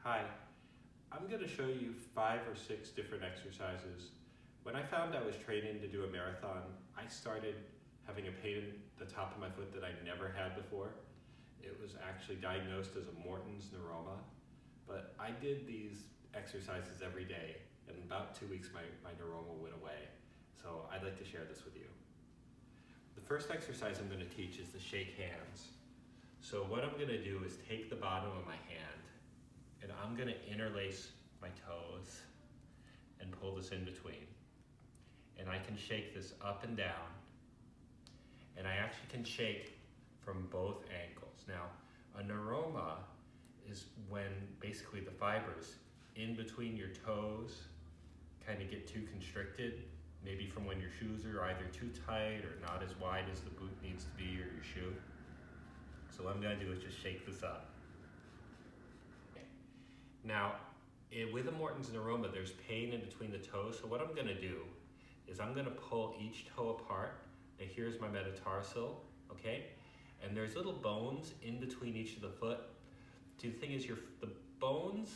Hi, I'm going to show you 5 or 6 different exercises. When I found I was training to do a marathon, I started having a pain in the top of my foot that I never had before. It was actually diagnosed as a Morton's Neuroma, but I did these exercises every day, and in about 2 weeks my neuroma went away. So I'd like to share this with you. The first exercise I'm going to teach is the shake hands. So what I'm going to do is take the bottom of my hand and I'm going to interlace my toes and pull this in between. And I can shake this up and down, and I actually can shake from both ankles. Now, a neuroma is when basically the fibers in between your toes kind of get too constricted, maybe from when your shoes are either too tight or not as wide as the boot needs to be or your shoe. So what I'm going to do is just shake this up. Now, with a Morton's neuroma, there's pain in between the toes, so what I'm going to do is I'm going to pull each toe apart. Now here's my metatarsal, okay? And there's little bones in between each of the foot. See, the thing is, the bones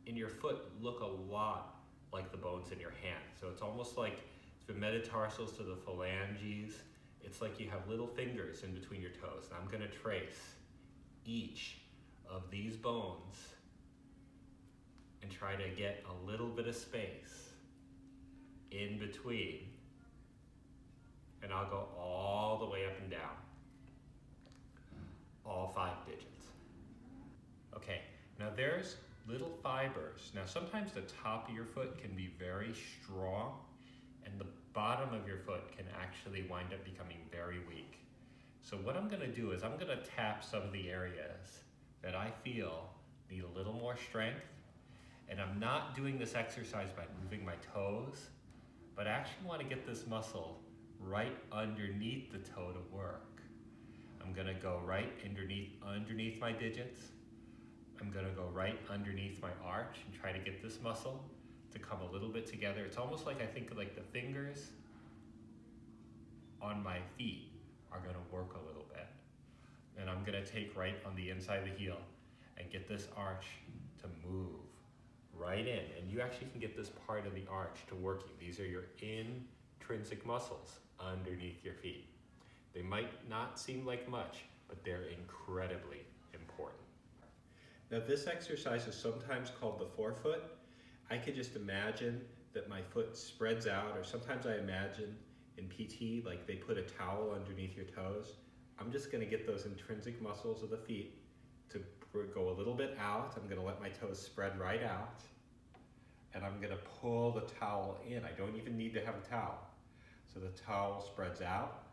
in your foot look a lot like the bones in your hand. So it's almost like the metatarsals to the phalanges. It's like you have little fingers in between your toes. And I'm going to trace each of these bones and try to get a little bit of space in between. And I'll go all the way up and down, all 5 digits. Okay, now there's little fibers. Now sometimes the top of your foot can be very strong and the bottom of your foot can actually wind up becoming very weak. So what I'm going to do is I'm going to tap some of the areas that I feel need a little more strength. And I'm not doing this exercise by moving my toes, but I actually want to get this muscle right underneath the toe to work. I'm going to go right underneath my digits. I'm going to go right underneath my arch and try to get this muscle to come a little bit together. It's almost like I think like the fingers on my feet are going to work a little bit. And I'm going to take right on the inside of the heel and get this arch to move right in. And you actually can get this part of the arch to working. These are your intrinsic muscles underneath your feet. They might not seem like much, but they're incredibly important. Now this exercise is sometimes called the forefoot. I could just imagine that my foot spreads out, or sometimes I imagine in PT, like they put a towel underneath your toes. I'm just gonna get those intrinsic muscles of the feet to go a little bit out. I'm gonna let my toes spread right out, and I'm gonna pull the towel in. I don't even need to have a towel. So the towel spreads out,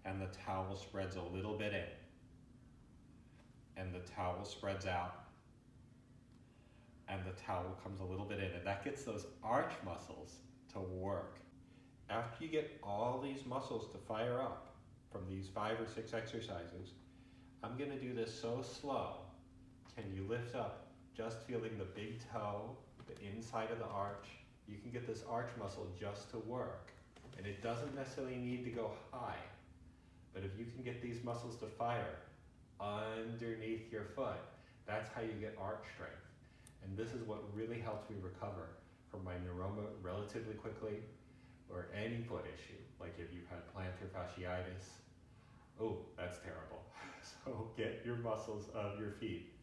and the towel spreads a little bit in, and the towel spreads out, and the towel comes a little bit in, and that gets those arch muscles to work. After you get all these muscles to fire up from these 5 or 6 exercises, I'm gonna do this so slow. Can you lift up, just feeling the big toe, the inside of the arch? You can get this arch muscle just to work. And it doesn't necessarily need to go high, but if you can get these muscles to fire underneath your foot, that's how you get arch strength. And this is what really helps me recover from my neuroma relatively quickly, or any foot issue, like if you've had plantar fasciitis. Oh, that's terrible. So get your muscles of your feet